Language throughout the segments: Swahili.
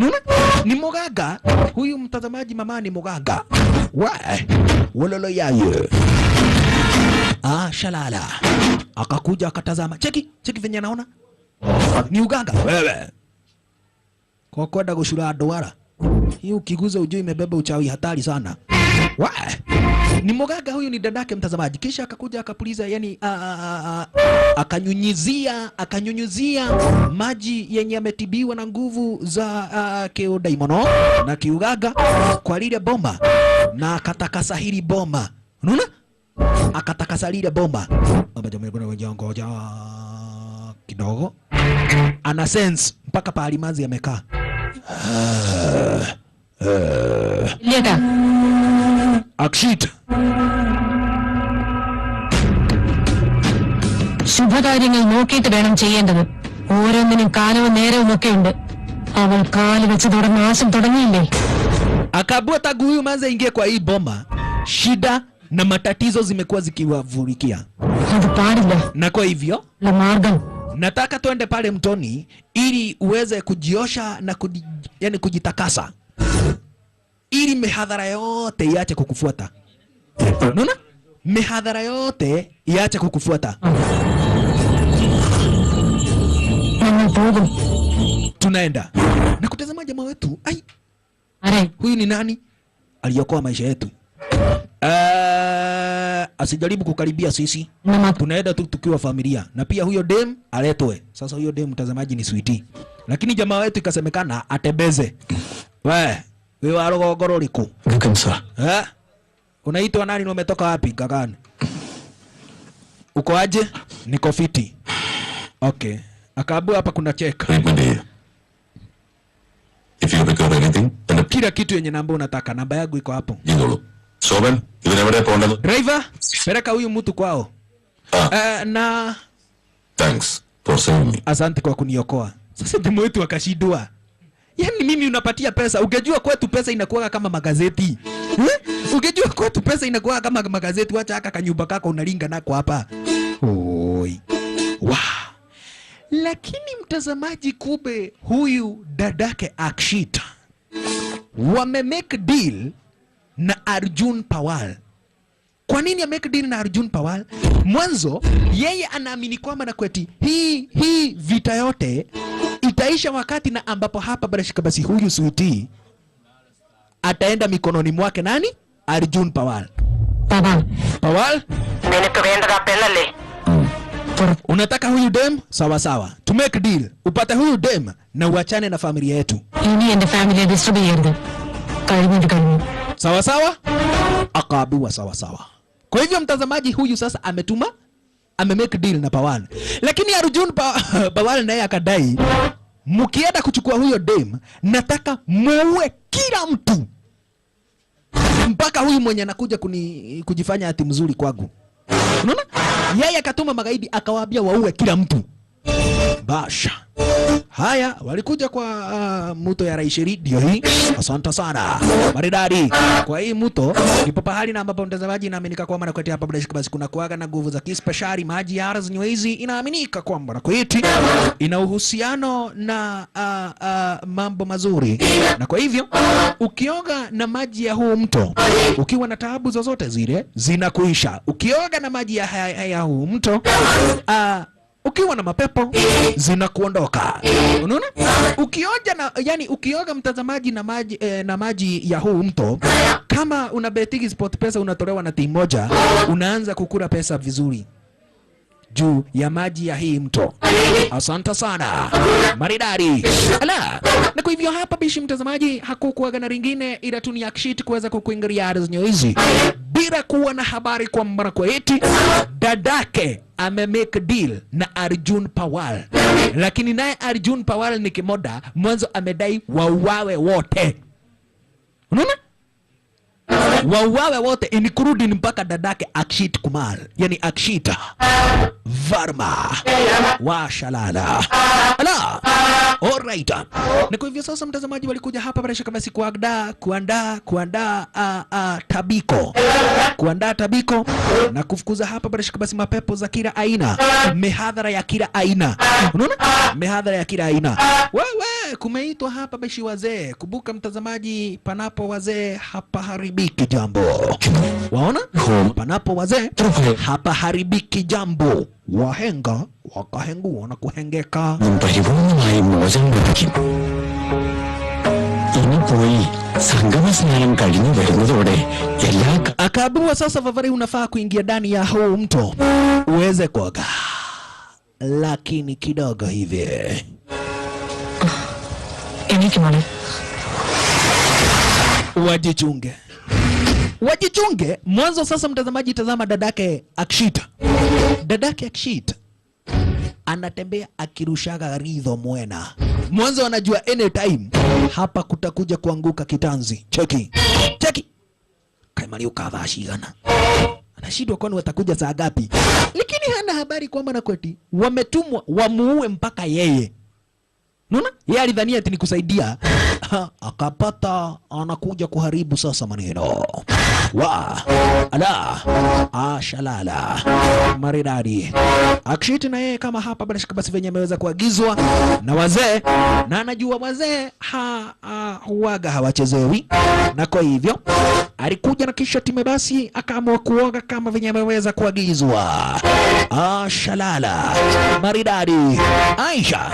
Unaona? Ni muganga. Huyu mtazamaji mama ni muganga. Wololo yayo. Shalala. Akakuja akatazama. Cheki venye naona. Ni uganga. Wewe. Kwa kwenda kushura duara. Hii ukiguza ujue imebeba uchawi hatari sana. Ni muganga huyu, ni dadake mtazamaji. Kisha akakuja akapuliza, yani akanyunyuzia maji yenye ametibiwa na nguvu za kiudaimono na kiuganga kwa lile bomba na akatakasa hili bomba. Unaona? Akatakasa lile bomba. Ngoja kidogo. Ana sense mpaka pahali mazi amekaa. Leta. Akshit. ശുഭകാര്യങ്ങൾ നോക്കിയിട്ട് വേണം ചെയ്യേണ്ടത്. ഓരോന്നിനും കാലവും നേരവും ഒക്കെ ഉണ്ട്. അവൾ കാല് വെച്ച് തുടർന്ന് നാശം തുടങ്ങിയില്ലേ? Akaambiwa tangu huyu manze ingie kwa hii bomba, shida na matatizo zimekuwa zikiwavurikia. Hadi paadilla. Na kwa hivyo la margam, nataka tuende pale mtoni ili uweze kujiosha na yani kujitakasa, ili mihadhara yote iache kukufuata. Unaona? Mihadhara yote iache kukufuata. Tunaenda. Na kutazama jamaa wetu. Huyu ni nani? Aliokoa maisha yetu. Asijaribu kukaribia sisi. Tunaenda tu tukiwa familia. Na pia huyo dem aletwe. Sasa huyo dem mtazamaji ni sweetie. Lakini jamaa wetu ikasemekana atebeze. Wewe warogoro liko. Gukamsa. Unaitwa nani na umetoka wapi kakani? Uko aje? Niko fiti. Okay. Akaambiwa hapa kuna check. If you have got anything, kila kitu yenye namba unataka, namba yangu iko hapo. Jingolo. Soben, ivinevere ponda. Driver, peleka huyu mtu kwao. Na thanks for saving me. Asante kwa kuniokoa. Sasa jamaa wetu akashindwa. Yaani mimi unapatia pesa, ungejua kwetu pesa inakuwa kama magazeti. Ungejua kwetu pesa inakuwa kama magazeti, wacha haka kanyumba kako unalinga nako hapa. Oi. Lakini mtazamaji, kube huyu dadake Akshita wame make deal na Arjun Pawal. Kwa nini ya make deal na Arjun Pawal? Mwanzo yeye anaamini kwamba na kweti hii vita yote itaisha wakati na ambapo hapa barashika basi huyu sweetie ataenda mikononi mwake nani? Arjun Pawal. Pawal? Unataka huyu dem? Sawa sawa. To make deal. Upate huyu dem na uachane na familia yetu. Ini ende familia disturb yerde. Karibu. Sawa sawa? Akaambiwa sawa sawa. Kwa hivyo mtazamaji, huyu sasa ame make deal na Pawal. Lakini Arjun Pawal naye akadai, mkienda kuchukua huyo dem, nataka muue kila mtu. Mpaka huyu mwenye anakuja kujifanya ati mzuri kwangu. Unaona? Yeye akatuma magaidi akawaambia waue kila mtu. Basha. Haya, walikuja kwa mto ya Raisheri ndio hii. Asante sana. Maridadi. Kwa hii mto ipo pahali na ambapo mtazamaji inaaminika kwamba na kwetu hapa basi kuna kuaga na nguvu za kispeshali. Maji ya ardhi hizi inaaminika kwamba na kwetu ina uhusiano na mambo mazuri. Na kwa hivyo ukioga na maji ya huu mto, ukiwa na taabu zozote zile zinakuisha. Ukioga na maji ya huu mto, ukiwa na mapepo zinakuondoka. Unaona? Ukioga mtazamaji na maji ya huu mto, kama una betting sport pesa unatolewa na timu moja, unaanza kukula pesa vizuri juu ya maji ya hii mto. Asante sana. Maridadi. Ala. Na kwa hivyo hapa bishi mtazamaji hakukuaga na ringine ila tu ni Akshit kuweza kukuingilia ardhi hizi bila kuwa na habari kwamba kwa eti dadake ame make deal na Arjun Pawal. Lakini naye Arjun Pawal ni kimoda, mwanzo amedai wauawe wote. Unaona? Wauawe wote inikurudi mpaka dadake Akshit Kumar, yani Akshita Varma wa Shalala. Ala. Alright. Na kwa hivyo sasa mtazamaji walikuja hapa barasha kama siku kuandaa tabiko. Kuandaa tabiko na kufukuza hapa barasha kama si mapepo za kila aina. Mihadhara ya kila aina. Unaona? Mihadhara ya kila aina. Wewe kumeitwa hapa beshi wazee. Kumbuka mtazamaji, panapo wazee hapa haribiki jambo. Waona? Panapo wazee hapa haribiki jambo. Wahenga wakahengua na kuhengeka. Akaambiwa sasa Favari, unafaa kuingia ndani ya huu mto uweze kuoga, lakini kidogo hivi. Wajichunge, wajichunge. Mwanzo sasa mtazamaji, tazama dadake Akshita. Dadake Akshita anatembea akirushaga ridho mwena. Mwanzo anajua anytime hapa kutakuja kuanguka kitanzi. Cheki, cheki. Kaimani ukadha shigana. Anashindwa kwani watakuja saa ngapi. Lakini hana habari kwamba na kweti wametumwa wamuue mpaka yeye. Unaona? Yeye alidhania ati ni kusaidia. Akapata anakuja kuharibu sasa maneno. Shalala. Maridadi. Akshiti na yeye kama hapa basi venye ameweza kuagizwa na wazee, na anajua wazee huaga hawachezewi, na kwa hivyo alikuja na kisha time basi akaamua kuoga kama venye ameweza kuagizwa. Shalala. Maridadi. Aisha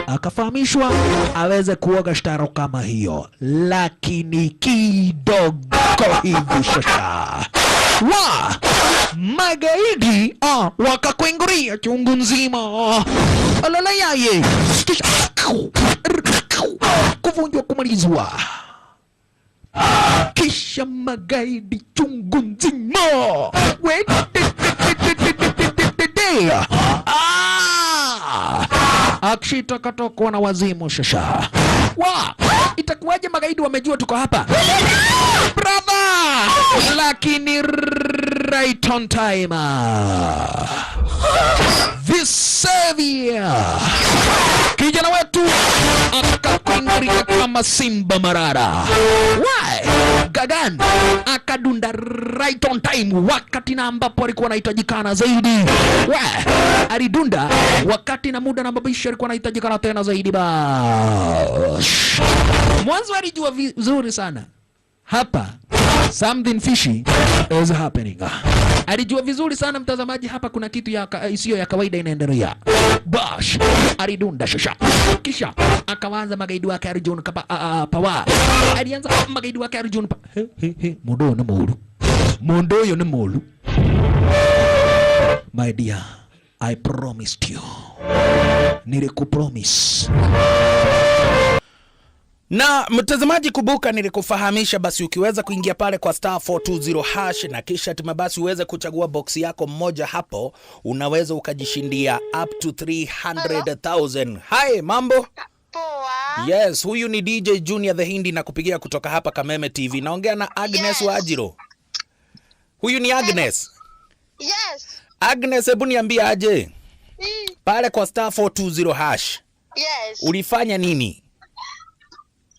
akafahamishwa aweze kuoga shtaro kama hiyo, lakini kidogo hivi shasha magaidi wakakuinguria chungu nzima. Alala yaye kuvunjwa kumalizwa, kisha magaidi chungu nzima. Akshita katokwa na wazimu shasha. Itakuwaje magaidi wamejua tuko hapa? Brother! Lakini right on time. Visavia kijana wetu akakuingiria kama simba marara. Gagan akadunda right on time wakati na ambapo alikuwa anahitajikana zaidi. Alidunda wakati na muda na mabisha alikuwa anahitajikana tena zaidi. Mwanzo alijua vizuri sana hapa something fishy is happening. Alijua vizuri sana mtazamaji, hapa kuna kitu isiyo ya kawaida inaendelea. Alidunda shasha, kisha akaanza magaidi wake Arjun Pawa. Alianza magaidi wake Arjun Mondo yo na molu. My dear, I promised you. Nilikupromise. Na mtazamaji, kumbuka nilikufahamisha basi ukiweza kuingia pale kwa *420# na kisha basi uweze kuchagua box yako mmoja hapo, unaweza ukajishindia up to 300,000. Hi, mambo? Poa. Yes, huyu ni DJ Junior the Hindi na kupigia kutoka hapa Kameme TV. Naongea na Agnes Wajiro. Huyu ni Agnes. Yes. Agnes, hebu niambie aje. Pale kwa *420#. Yes. Ulifanya nini?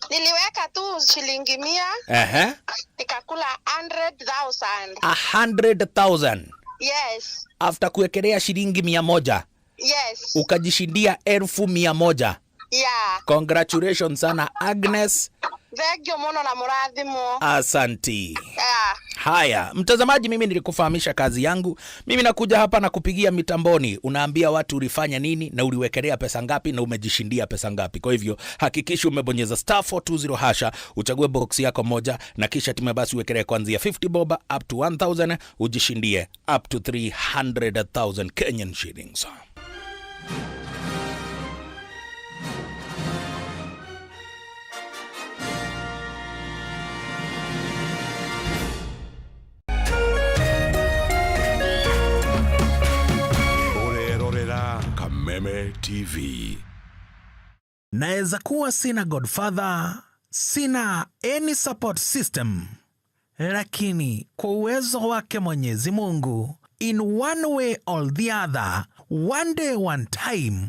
Niliweka tu shilingi 100. Nikakula 100,000. 100,000. Yes. After kuwekelea shilingi 100. Yes. Ukajishindia 100,000. Yeah. Congratulations sana Agnes. Vegyo mono na muradhimo. Asanti. Yeah. Haya, mtazamaji, mimi nilikufahamisha kazi yangu. Mimi nakuja hapa na kupigia mitamboni. Unaambia watu ulifanya nini na uliwekelea pesa ngapi na umejishindia pesa ngapi. Kwa hivyo hakikisha umebonyeza *420#, uchague box yako moja na kisha basi uwekelee kuanzia 50 bob up to 1,000, ujishindie up to 300,000 Kenyan shillings. Kameme TV. Naweza kuwa sina godfather, sina any support system, lakini kwa uwezo wake Mwenyezi Mungu, in one way or the other, one day one time,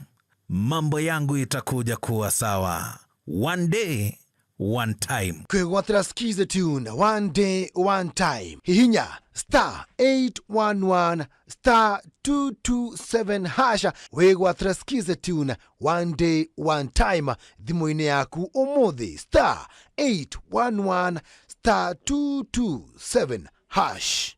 mambo yangu itakuja kuwa sawa. One day one time. Kwigwatira skize tune one day one time. Hihinya star 811 star 227 hasha. Wigwatira skize tune one day one time. Thimu-ini yaku umuthi star 811 star 227 hash.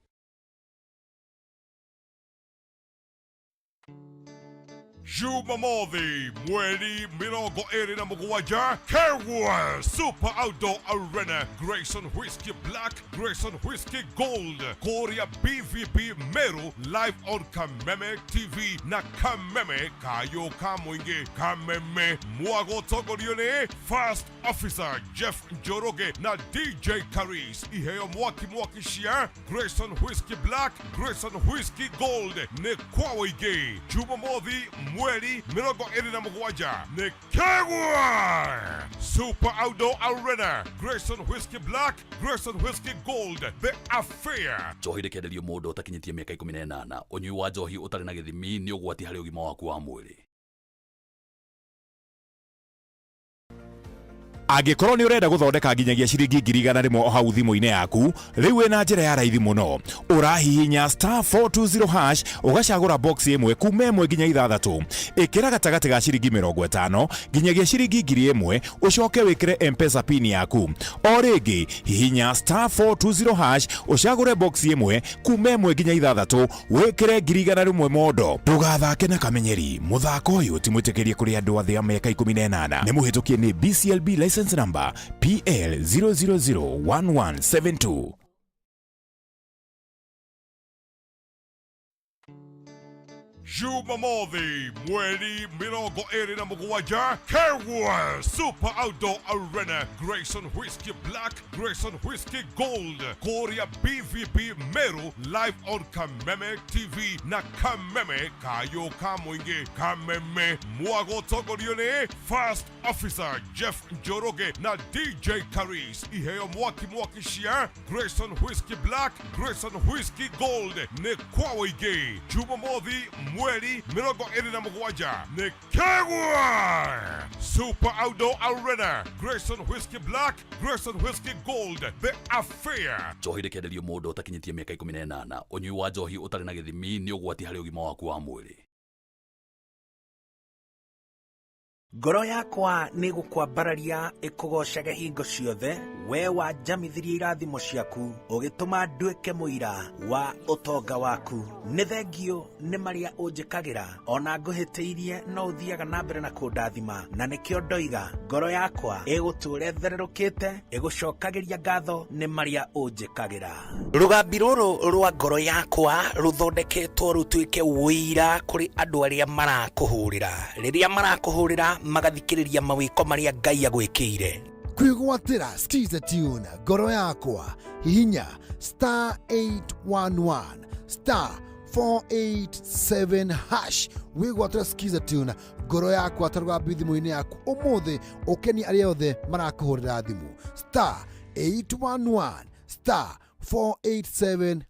Jumamothi, mweri mirongo iri na mugwanja, Kerwa Super Outdoor Arena, Grayson Whiskey Black, Grayson Whiskey Gold, Korea BVB Meru, live on Kameme TV na Kameme Kayo Kamwingi, Kameme Mwago Togorione, First Officer Jeff Njoroge na DJ Karis, Iheyo Mwaki Shia, Grayson Whiskey Black, Grayson Whiskey Gold, ne Kwawige, Jumamothi, mweri mirongo iri na mugwanja ni Kegwa Super Outdoor Arena, Grayson Whiskey Black, Grayson Whiskey Gold, The Affair. Njohi rekenderio mundu utakinyitie miaka 18. Unyui wa njohi utari na githimi ni ugwati hari ugima waku wa mwiri. Angĩkorwo nĩ ũrenda gũthondeka nginyagia ciringi 100,000 hau thimũ-inĩ yaku, rĩu wĩna njĩra ya raithi mũno. Ũrahihinya star 420 hash, ũgacagũra box ĩmwe kuma 1 nginya 6. Ĩkĩra gatagatĩ ga ciringi 50 nginyagia ciringi 1,000, ũcoke wĩkĩre M-Pesa pin yaku. O rĩngĩ, hihinya star 420 hash, ũcagũre box ĩmwe kuma 1 nginya 6, wĩkĩre 100,000 modo. Ndũgathake na kamenyeri. Mũthako ũyũ ti mwĩtĩkĩrie kũrĩ andũ a thĩ ya mĩaka 18. Nĩ mũhĩtũkie nĩ BCLB license number PL0001172. Jumamothi, mweri mirongo iri na mugwanja, Kerwa Super Outdoor Arena, Grayson Whiskey Black, Grayson Whiskey Gold, Korea BVB Meru, live on Kameme TV na Kameme Kayo Kamwingi, Kameme Mwago Togorione, First Officer Jeff Njoroge na DJ Karis, Iheyo Mwaki Shia, Grayson Whiskey Black, Grayson Whiskey Gold, ne Kwawige, Jumamothi, mweri mirongo iri na mugwanja ni Kegwa Super Outdoor Arena, Grayson Whiskey Black, Grayson Whiskey Gold, The Affair. Njohi rekenderio mundu utakinyitie miaka 18. Unyui wa njohi utari na githimi ni ugwati hari ugima waku wa mwiri. Ngoro yakwa nĩ gũkwambararia ĩkũgocage hingo ciothe, we wanjamithirie irathimo ciaku ũgĩtũma nduĩke mũira wa ũtonga waku. Nĩ thengio nĩ marĩa ũnjĩkagĩra, ona ngũhĩtĩirie no ũthiaga na mbere na kũndathima, na nĩkĩo ndoiga ngoro yakwa ĩgũtũũre thererũkĩte ĩgũcokagĩria ngatho nĩ marĩa ũnjĩkagĩra. Rũgambi rũrũ rwa ngoro yakwa rũthondeketwo rũtuĩke ũira kũrĩ andũ arĩa marakũhũrĩra. Rĩrĩa marakũhũrĩra magathikĩrĩria mawĩko marĩa Ngai agwĩkĩire. Kwigwatira skize tune ngoro yakwa. Hihinya star 811 star 487 hash. Wigwatira skize tune ngoro yakwa tarugambi thimu-ini yaku umuthi ukeni aria othe marakuhurira thimu star 811 star 487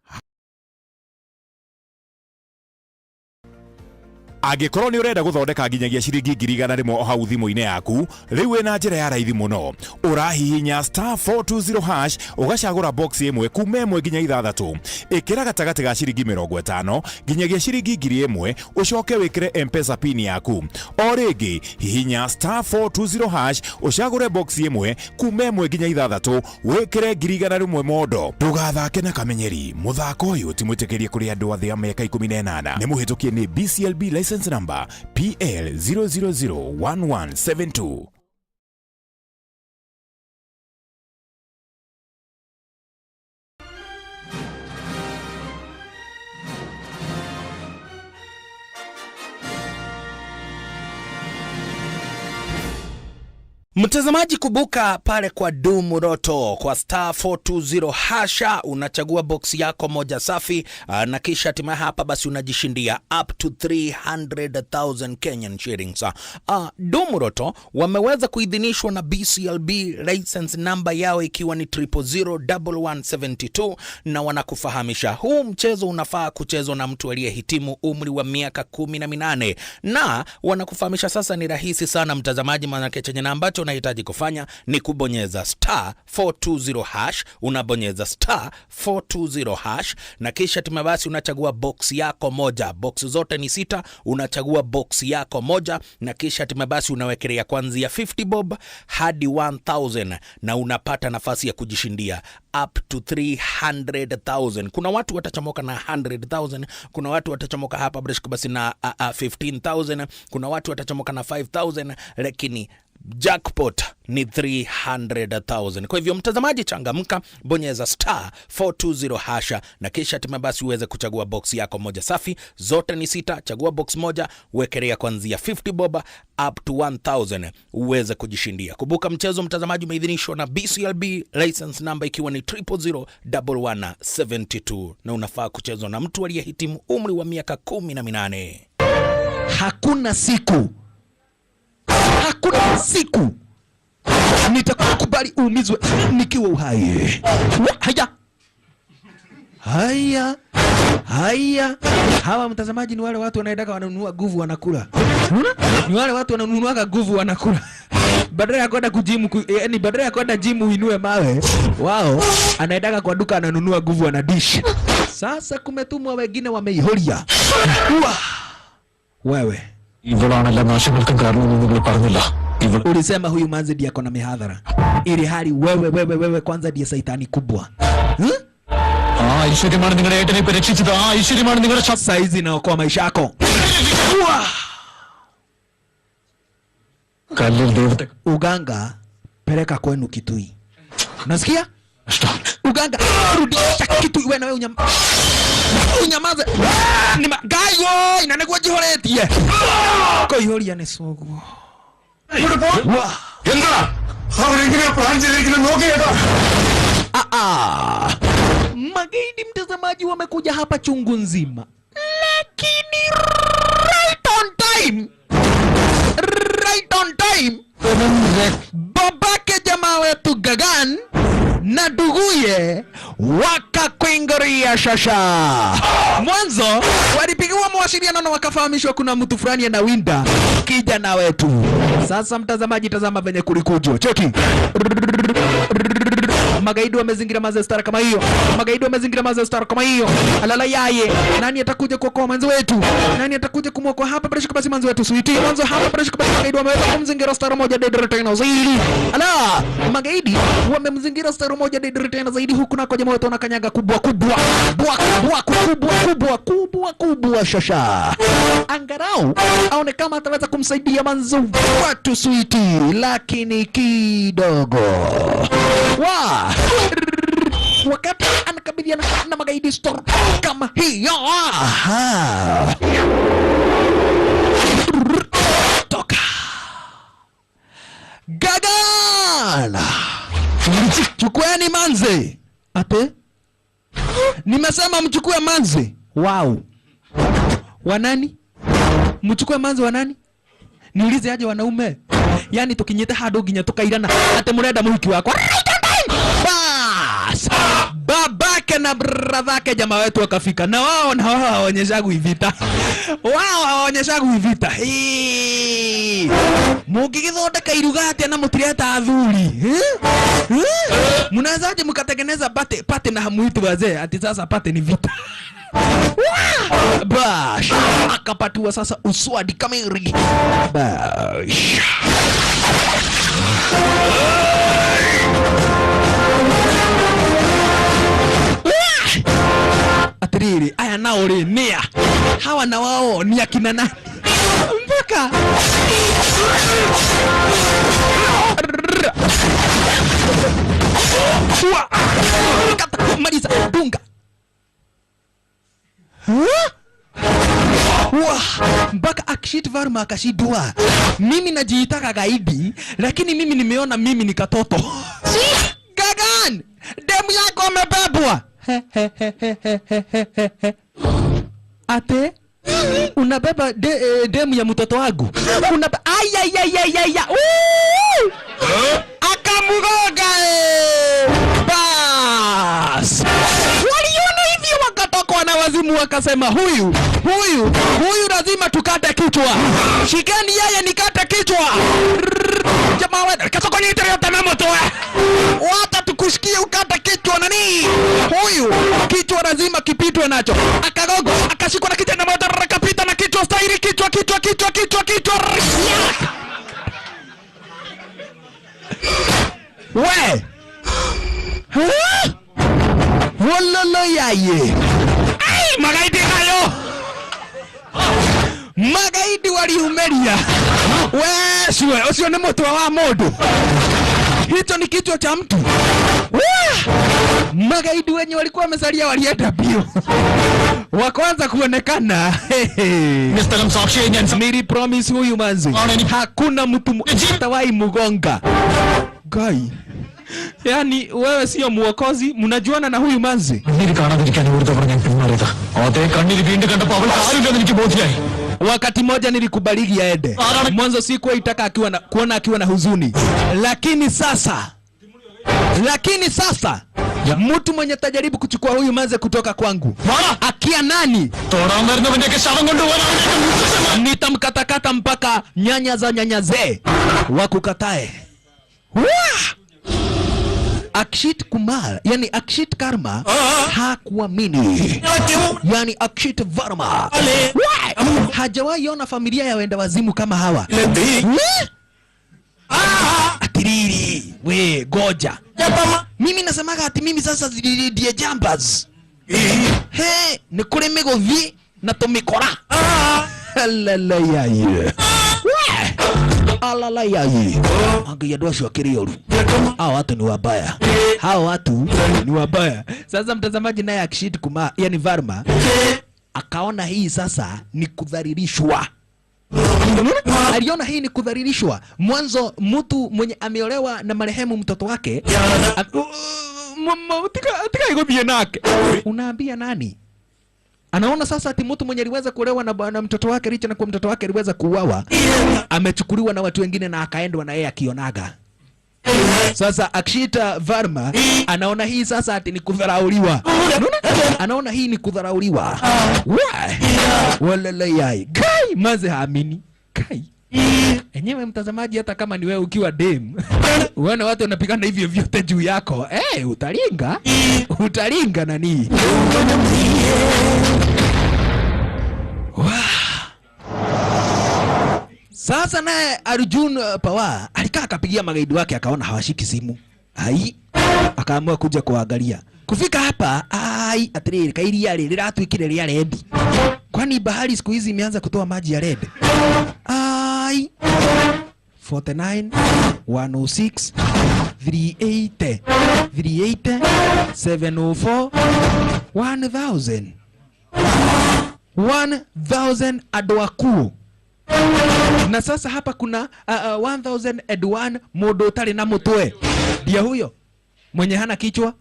Angĩkorwo nĩ ũrenda gũthondeka nginyagia ciringi 100,000 hau thimũ-inĩ yaku, rĩu wĩna njĩra ya raithi mũno. Ũrahihinya star 420 hash, ũgacagũra box ĩmwe kuma 1 nginya 6. Ĩkĩra gatagatĩ ga ciringi 50 nginyagia ciringi 1,000, ũcoke wĩkĩre M-Pesa pin yaku. O rĩngĩ, hihinya star 420 hash, ũcagũre box ĩmwe kuma 1 nginya 6, wĩkĩre 100,000 modo. Ndũgathake na kamenyeri. Mũthako ũyũ ti mwĩtĩkĩrie kũrĩ andũ a thĩ ya mĩaka 18. Nĩ mũhĩtũkie nĩ BCLB license number PL0001172. Mtazamaji, kubuka pale kwa Dumuroto kwa star 420 hasha, unachagua box yako moja safi, na kisha hatimaye hapa basi unajishindia up to 300,000 Kenyan shillings. Dumuroto wameweza kuidhinishwa na BCLB, license number yao ikiwa ni 0001172, na wanakufahamisha huu mchezo unafaa kuchezwa na mtu aliyehitimu umri wa miaka 18, na wanakufahamisha sasa ni rahisi sana mtazamaji, maana chenye na ambacho ambacho unahitaji kufanya ni kubonyeza star 420 hash. Unabonyeza star 420 hash na kisha tume basi unachagua box yako moja. Box zote ni 6, unachagua box yako moja na kisha tume basi unawekelea kuanzia 50 bob hadi 1000 na unapata nafasi ya kujishindia up to 300,000. Kuna watu watachomoka na 100,000, kuna watu watachomoka hapa basi na 15,000, kuna watu watachomoka na 5,000, lakini jackpot ni 300,000. Kwa hivyo mtazamaji, changamka, bonyeza star 420 hasha na kisha tume basi uweze kuchagua box yako moja safi. Zote ni 6, chagua box moja, wekelea kuanzia 50 bob up to 1000 uweze kujishindia. Kumbuka mchezo mtazamaji umeidhinishwa na BCLB, license number ikiwa ni 0001172 na unafaa kuchezwa na mtu aliyehitimu umri wa miaka 18. Hakuna siku nitakubali uumizwe nikiwa uhai. Haya. Hawa mtazamaji ni wale watu wanaendaka wananunua nguvu wanakula. Ni wale watu wananunua nguvu wanakula. Badala ya kwenda kujimu, yani badala ya kwenda jimu uinue mawe, wao anaendaka kwa duka ananunua nguvu ana dish. Sasa kumetumwa wengine wameihoria. Wewe ulisema huyu manzi ndiye akona mihadhara, ili hali wewe kwanza ndiye saitani kubwa. Sasa hizi naokoa maisha yako. Uganga peleka kwenu Kitui. Nasikia? Uganga rudisha Kitui wewe na wewe unyamaze. Ni gayo inanegwa jihoretie. Koihoria ni sugu. Magaidi mtazamaji wamekuja hapa chungu nzima, lakini right on time babake jamaa wetu Gagan na duguye wakakuingoria shasha. Mwanzo walipigiwa mawasiliano na wakafahamishwa kuna mtu fulani anawinda kijana wetu. Sasa mtazamaji, tazama venye kulikujwa. Cheki. Magaidi wamezingira mazestara kama hiyo. Alala yaye. Nani atakuja kuokoa mwanzo wetu? Nani atakuja kumwokoa hapa bila shaka basi mwanzo wetu Sweetie. Mwanzo hapa bila shaka basi magaidi wameweza kumzingira star moja dead tena zaidi. Ala, magaidi wamemzingira star moja dead tena zaidi, huku nako jamaa wetu wanakanyaga kubwa shasha. Angarau aone kama ataweza kumsaidia mwanzo watu Sweetie, lakini kidogo. Wakati anakabiliana na magaidi store kama hiyo. Toka Gagan, chukueni manze. Ate nimesema mchukue manze. Wow, wanani mchukue manze wanani? Niulize aje wanaume, yani tukinyeta hado ginya tukairana ate murenda muhiki wako. Bas babake na bradhake jamaa wetu wakafika, na wao hawaonyeshagu vita. Mukigithondeka irugati na mutireta athuri. Munawezaje mkatengeneza pate na hamuitu wazee ati sasa pate ni vita? Bash akapatiwa sasa uswadi kamili. Bash atiriri aya nao ri nia hawa na wao ni akina nani mpaka Marisa dunga. Mpaka akishit varma akashidua. Mimi najiitaka gaidi, lakini mimi nimeona mimi ni katoto. Gagan, demu yako amebebwa. Ate unabeba demu ya mtoto wangu. Ayayayayaya. Akamugoga. Bas. Waliona hivyo wakatokwa na wazimu wakasema huyu lazima tukate kichwa. Shikeni yeye nikate kichwa. Jamaa wewe kasoko nyitire yote mamoto wata tukushikie ukata kichwa nani. Huyu kichwa lazima kipitwe nacho. Akagogo akashikwa na kichwa na moto akapita na kichwa stairi kichwa. We. Wololo yaye. Ai magaidi hayo. Magaidi waliumeria. We siwe usio ni moto wa modo. Hicho ni kichwa cha mtu. Magaidi wenye walikuwa wamesalia walienda bio. Wakaanza kuonekana. Mr. Msakshi Nili promise huyu manzi. Hakuna mtu atawai mugonga. Guy. Yani wewe sio muokozi, mnajuana na huyu manzi. Wakati moja nilikubaliki aende. Mwanzo sikuwa itaka kuona akiwa na huzuni. Lakini sasa mtu mwenye tajaribu kuchukua huyu manzi kutoka kwangu. Akia nani? Nitamkatakata mpaka nyanya za nyanyaze wakukatae. Akshit Kumar, yani Akshit Karma hakuamini. Yani Akshit Varma hajawahi ona familia ya wenda wazimu kama hawa. Atiriri, we goja. Mimi nasemaga ati mimi sasa ndiye jambas. He, ni kule megovi na tomikora. Alalayaye. Alalayaye. Angia doshwa kirioru. Hao watu ni wabaya. Sasa mtazamaji naye Akshit Kumar, yani Varma, akaona hii sasa ni kudhalilishwa. Aliona hii ni kudhalilishwa. Mwanzo mtu mwenye ameolewa na marehemu mtoto wake, tika igobie nake. Unaambia nani? Anaona sasa ati mtu mwenye aliweza kuolewa na mtoto wake licha na kwa mtoto wake aliweza kuuawa, amechukuliwa na watu wengine na akaendwa na yeye akionaga. Sasa Akshita Varma anaona hii sasa ati ni kudharauliwa. Anaona hii ni kudharauliwa. Walala yai. Kai maze haamini. Kai. Enyewe mtazamaji, hata kama ni wewe ukiwa dem, uone watu wanapigana hivyo vyote juu yako. Utalinga nani? Sasa naye Arjun Pawar alikaa akapigia magaidi wake, akaona hawashiki simu. Akaamua kuja kuangalia. Kufika hapa, atiriri kairi yale liratwikire ria red. Kwani bahari siku hizi imeanza kutoa maji ya red. 49 106 380 704 1000 adwaku. Na sasa hapa kuna 1001 modo tali na mutwe. Dia huyo mwenye hana kichwa.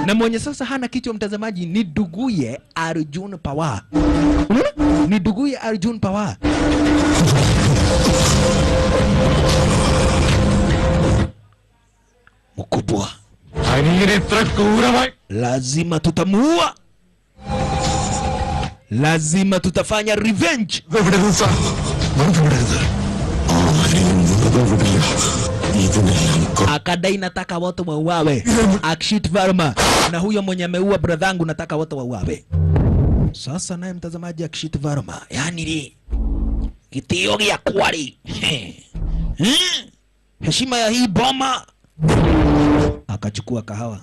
Na mwenye sasa hana kichwa mtazamaji ni nduguye Arjun Pawar. Ni nduguye Arjun Pawar. Mkubwa, lazima tutamuua. Lazima tutafanya revenge. Akadai nataka watu wauawe. Akshit Varma na huyo mwenye ameua bradhangu nataka watu wauawe. Sasa naye mtazamaji Akshit Varma, yani ni kitio ya kweli. Heshima ya hii boma. Akachukua kahawa.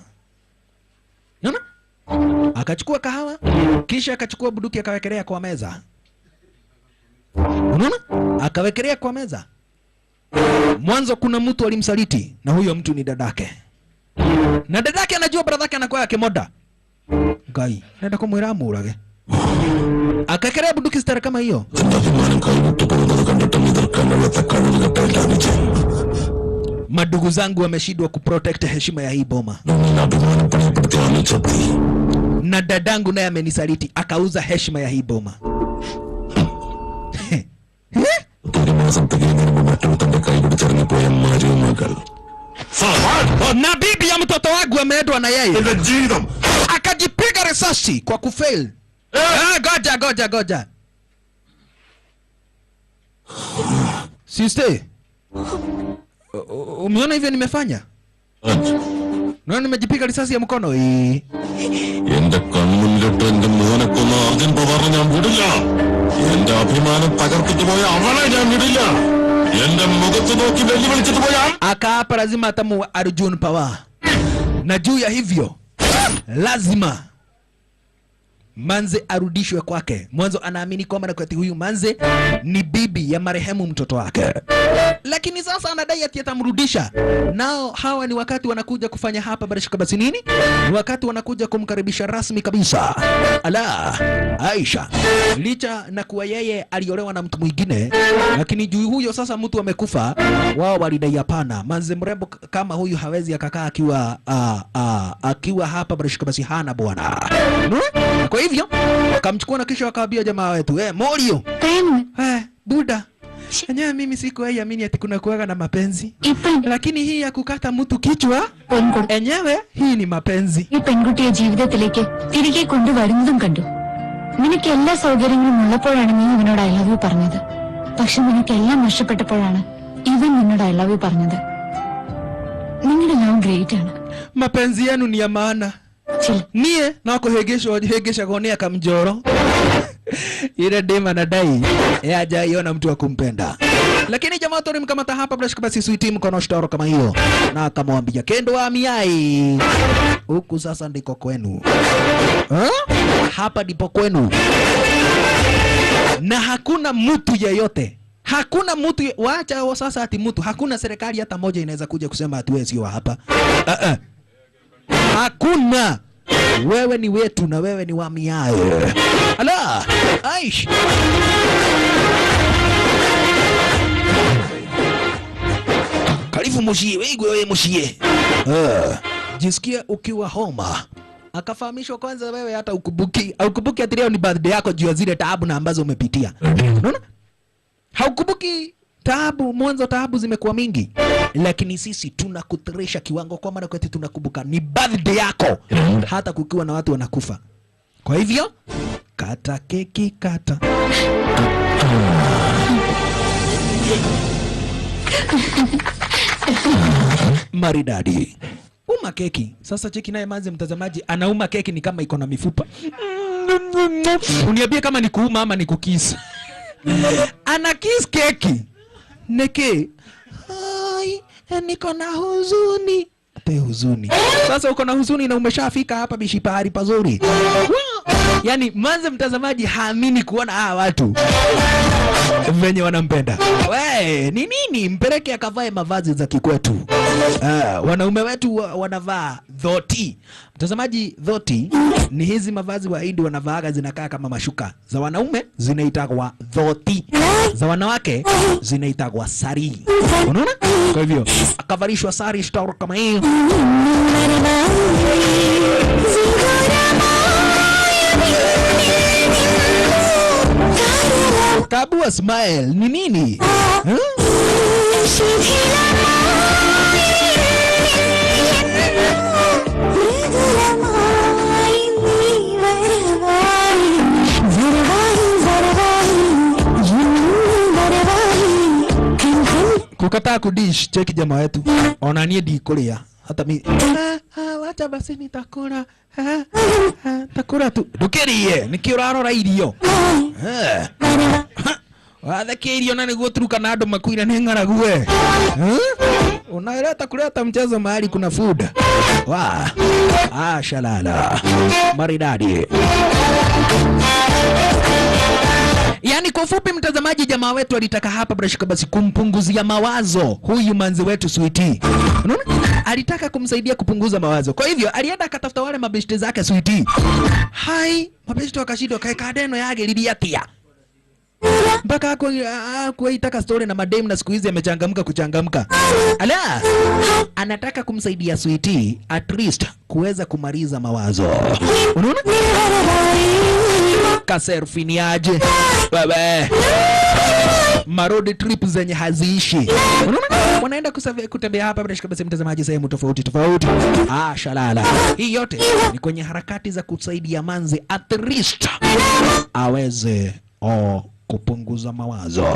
Nana? Akachukua kahawa, kisha akachukua bunduki akawekelea kwa meza. Unaona? Akawekelea kwa meza. Mwanzo kuna mtu alimsaliti na huyo mtu ni dadake. Na dadake anajua bradhake anakuwa yake moda. Gai, nenda kumwira amurage. Akawekelea bunduki stara kama hiyo. Madugu zangu wameshindwa kuprotect heshima ya hii boma. Na dadangu naye amenisaliti, akauza heshima ya hii boma. Na bibi ya mtoto wangu ameendwa na yeye. Akajipiga risasi kwa kufail. Goja. Sister. Umeona hivyo nimefanya? Naona nimejipiga risasi ya mkono. എന്റെ കൺമുന്നിലിട്ട് എന്റെ മോനെ കൊന്ന അർജുൻ പവാറിനെ ഞാൻ വിടില്ല. എന്റെ അഭിമാനം തകർത്തിട്ട് പോയ അവളെ ഞാൻ വിടില്ല. എന്റെ മുഖത്ത് നോക്കി വെല്ലുവിളിച്ചിട്ട് പോയ akaapa lazima atamu Arjun Pawar. Na juu ya hivyo lazima Manze arudishwe kwake. Mwanzo anaamini kwamba wakati huyu Manze ni bibi ya marehemu mtoto wake, lakini sasa anadai ati atamrudisha. Nao hawa ni wakati wanakuja kufanya hapa barashika basi nini? Ni wakati wanakuja kumkaribisha rasmi kabisa ala Aisha, licha na kuwa yeye aliolewa na mtu mwingine, lakini juu huyo sasa mtu amekufa, wao walidai hapana, Manze mrembo kama huyu hawezi akakaa akiwa hapa barashika basi hana bwana. Kwa hivyo akamchukua na kisha akaambia jamaa wetu, Morio, buda, enyewe mimi sikuamini ati kuna kuwaga na mapenzi, lakini hii ya kukata mtu kichwa enyewe hii ni mapenzi. ഈ പെൺകുട്ടിയെ ജീവിതത്തിലേക്ക് തിരികെ കൊണ്ടുവരുന്നതും കണ്ടു. നിനക്ക് എല്ലാ സൗകര്യങ്ങളും ഉള്ളപ്പോഴാണ് നീ ഇവനോട് ഐ ലവ് യു പറഞ്ഞത്. പക്ഷെ നിനക്ക് എല്ലാം നഷ്ടപ്പെട്ടപ്പോഴാണ് ഇവൻ നിന്നോട് ഐ ലവ് യു പറഞ്ഞത്. നിങ്ങളുടെ ലവ് ഗ്രേറ്റ് ആണ്. Mapenzi yenu ni ya maana. Nie na kuhegesha gonea kamjoro. Ile dema nadai hajaiona mtu wa kumpenda. Lakini jamaa tori mkamata hapa bila shaka basi Sweety mkono shtoro kama hiyo. Na akamwambia kendo wa miai. Huku sasa ndiko kwenu. Hapa ndipo kwenu. Na hakuna mtu yeyote. Hakuna mtu waacha sasa ati mtu. Hakuna serikali hata moja inaweza kuja kusema ati wewe sio hapa. Hakuna. Wewe ni wetu na wewe ni wa miae. Ala, Aish. Karibu Mushie, wewe Mushie. Jisikia ukiwa homa. Akafahamishwa kwanza wewe hata ukubuki ati leo ni birthday yako juu ya zile taabu na ambazo umepitia. Unaona? Haukubuki taabu, mwanzo taabu zimekuwa mingi. Lakini sisi tunakutresha kiwango kwa maana kwetu tunakumbuka ni birthday yako hata kukiwa na watu wanakufa. Kwa hivyo kata keki kata. Maridadi. Uma keki. Sasa cheki naye Manze mtazamaji anauma keki ni kama iko na mifupa. Uniambie kama ni kuuma ama ni kukisa. Ana kiss keki. Neke. Ai, niko na huzuni. Ate huzuni. Sasa uko na huzuni na umeshafika hapa bishipahari pazuri. Yani Manze mtazamaji haamini kuona hawa watu venye wanampenda. We, ni nini? Mpeleke akavae mavazi za kikwetu. Wanaume wetu wanavaa dhoti. Mtazamaji, dhoti ni hizi mavazi wa Hindi wanavaaga, zinakaa kama mashuka. Za wanaume zinaitagwa dhoti. Za wanawake zinaitagwa sari. Unaona? Kwa hivyo akavalishwa sari star kama hiyo. Kabua smile ni nini? Kukataa kudish, cheki jamaa wetu. Onanie di kulia. Hata mi wacha basi nitakula. Takula tu. Dukerie, nikiurarora irio. Watheke irio na niguo turuka na andu makuira ni ngarague. Unaileta kuleta mchezo mahali kuna food. Shalala. Maridadi. Yani kwa ufupi mtazamaji, jamaa wetu alitaka hapa brashika basi kumpunguzia mawazo huyu Manze wetu Sweety. Unaona? Alitaka kumsaidia kupunguza mawazo. Kwa hivyo alienda akatafuta wale mabeshte zake Sweety. Hai, mabeshte wakashindwa kaeka deno yake liliatia. mpaka kuitaka story na madem na siku hizi amechangamka kuchangamka. Ala, anataka kumsaidia Sweetie at least kuweza kumaliza mawazo. Unaona? Kaserfini aje baba, marodi trip zenye haziishi. Unaona, wanaenda kutembea hapa bila shaka mtazamaji, sehemu tofauti tofauti. Shalala, hii yote ni kwenye harakati za kusaidia manzi at least aweze kupunguza mawazo.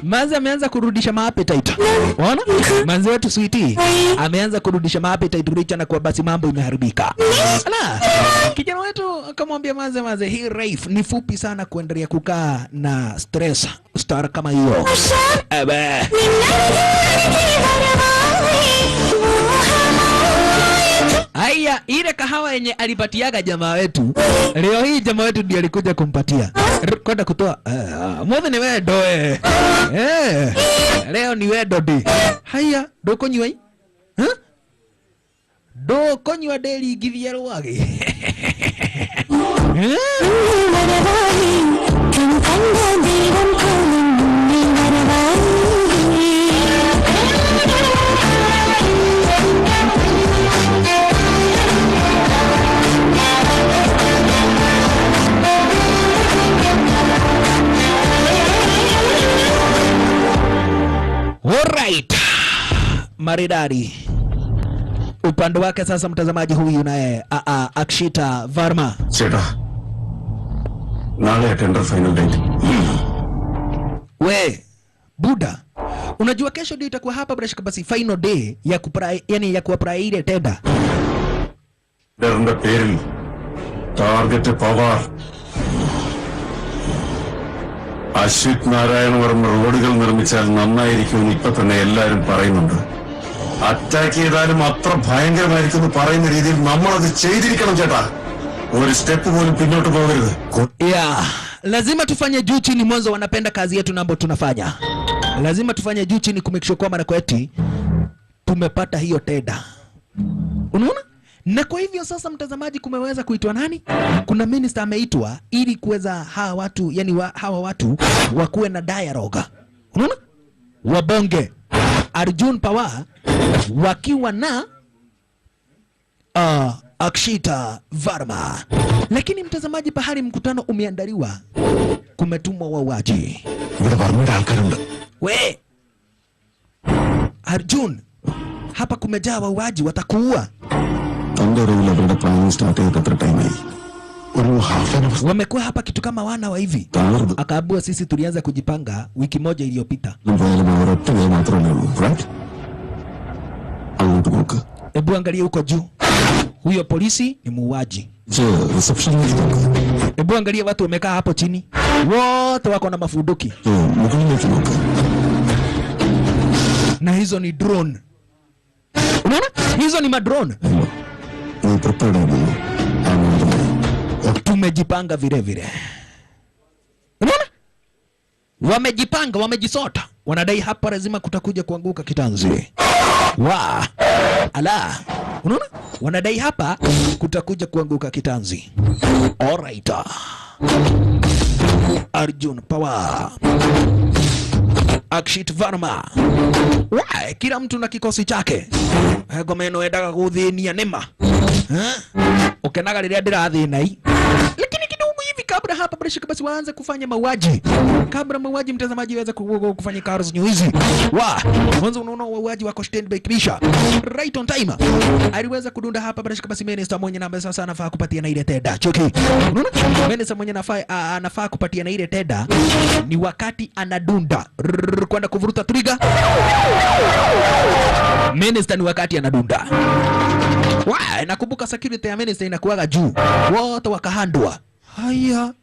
Manzi ameanza kurudisha appetite. Unaona? Manzi wetu Sweetie ameanza kurudisha appetite richa na kwa basi mambo imeharibika. Ala, kijana wetu akamwambia Manzi, hii life ni fupi sana kuendelea kukaa na stress star kama hiyo. Aya, ile kahawa yenye alipatiaga jamaa wetu, leo hii jamaa wetu ndiye alikuja kumpatia. Kwenda kutoa. Mwana ni wewe doe. Leo ni wewe dodi. Haya, doko nywa hii? Doko nywa deli githia wage. Alright. Maridadi. Upande wake sasa mtazamaji huyu naye Akshita Varma. Cheta. Nale tender final date. We, Buda. Unajua kesho ndio itakuwa hapa bila shaka basi final day ya ya kuapply ile tenda. Derunda peril. Target power. Ashwith Narayana Varma റോഡുകൾ നിർമ്മിച്ചാൽ നന്നായിരിക്കുമെന്ന് ഇപ്പൊ തന്നെ എല്ലാവരും പറയുന്നുണ്ട്. അറ്റാക്ക് ചെയ്താലും അത്ര ഭയങ്കരമായിരിക്കും പറയുന്ന രീതിയിൽ നമ്മളത് ചെയ്തിരിക്കണം ചേട്ടാ. ഒരു സ്റ്റെപ്പ് പോലും പിന്നോട്ട് പോകരുത്. Lazima tufanye juu chini, mwanzo wanapenda kazi yetu nambo tunafanya. Lazima tufanye juu chini kumake sure kwamba na kweti tumepata hiyo tenda. Unaona? Na kwa hivyo sasa mtazamaji, kumeweza kuitwa nani? Kuna minister ameitwa ili kuweza hawa watu, yani hawa watu wakuwe na dialogue. Unaona? Wabonge. Arjun Pawar wakiwa na Akshita Varma. Lakini mtazamaji, pahali mkutano umeandaliwa kumetumwa wauaji. We Arjun, hapa kumejaa wauaji, watakuua. Wamekuwa hapa kitu kama wana wa hivi. Akaabua sisi tulianza kujipanga wiki moja iliyopita. Ebu angalia huko juu. Huyo polisi ni muuaji. Ebu angalia watu wamekaa hapo chini. Wote wako na mafunduki. Na hizo ni drone. Unaona? Hizo ni madrone. Tumejipanga vile vile. Unaona? Wamejipanga, wamejisota. Wanadai hapa lazima kutakuja kuanguka kitanzi. Ala. Unaona? Wanadai hapa kutakuja kuanguka kitanzi. Alright. Arjun Pawar, Akshit Varma. Kila mtu na kikosi chake. Gomeno endaga guthinia nema. Ukenaga riria ndirathina i. Lakini kidogo hivi kabla hapa bila basi waanze kufanya mauaji. Kabla mauaji mtazamaji aweze kufanya Carlos Nyuizi. Mwanzo unaona mauaji wako standby kisha. Right on time. Aliweza kudunda hapa bila basi Minister mwenye na sasa anafaa kupatia na ile teda. Choki. Unaona? Minister mwenye anafaa kupatia na ile teda ni wakati anadunda kwenda kuvuruta trigger. Minister ni wakati anadunda. Nakumbuka security ya Minister inakuwaga juu. Wote wakahandwa. Haya.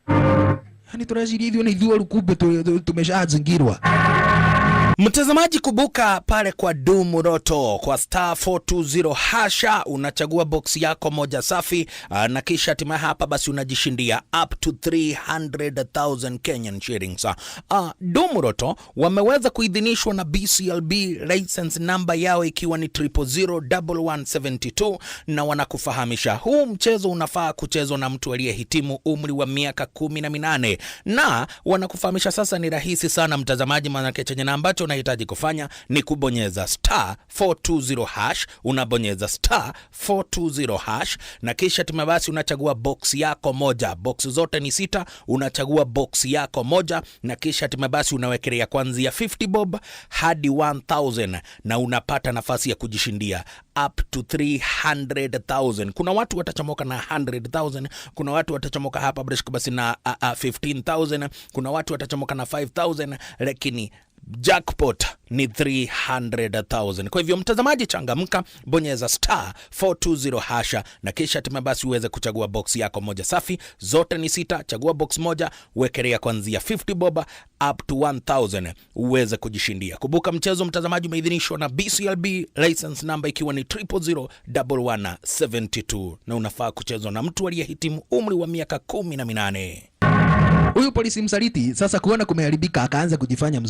Yaani tunazidi hivyo na hivyo lukube tumeshazingirwa. Mtazamaji, kubuka pale kwa Dumuroto kwa star 420 hasha, unachagua box yako moja safi, na kisha hatimaye hapa basi unajishindia up to 300,000 Kenyan shillings. Dumuroto wameweza kuidhinishwa na BCLB, license number yao ikiwa ni 0001172, na wanakufahamisha huu mchezo unafaa kuchezwa na mtu aliyehitimu umri wa miaka 18, na wanakufahamisha sasa ni rahisi sana mtazamaji, maana chenye na ambacho unahitaji kufanya ni kubonyeza star 420 hash. Unabonyeza star 420 hash na kisha basi unachagua box yako moja. Box zote ni 6, unachagua box yako moja na kisha basi unawekelea kuanzia 50 bob hadi 1000 na unapata nafasi ya kujishindia up to 300,000. Kuna watu watachomoka na 100,000, kuna watu watachomoka hapa basi na 15,000, kuna watu watachomoka na 5,000, lakini jackpot ni 300,000. Kwa hivyo mtazamaji, changamka, bonyeza star 420 hasha na kisha basi uweze kuchagua box yako moja safi. Zote ni 6, chagua box moja, wekelea kuanzia 50 bob up to 1000 uweze kujishindia. Kumbuka mchezo mtazamaji umeidhinishwa na BCLB, license number ikiwa ni 0001172, na unafaa kuchezwa na mtu aliyehitimu umri wa miaka 18. Huyu polisi msaliti sasa kuona kumeharibika akaanza kujifanya mzuri.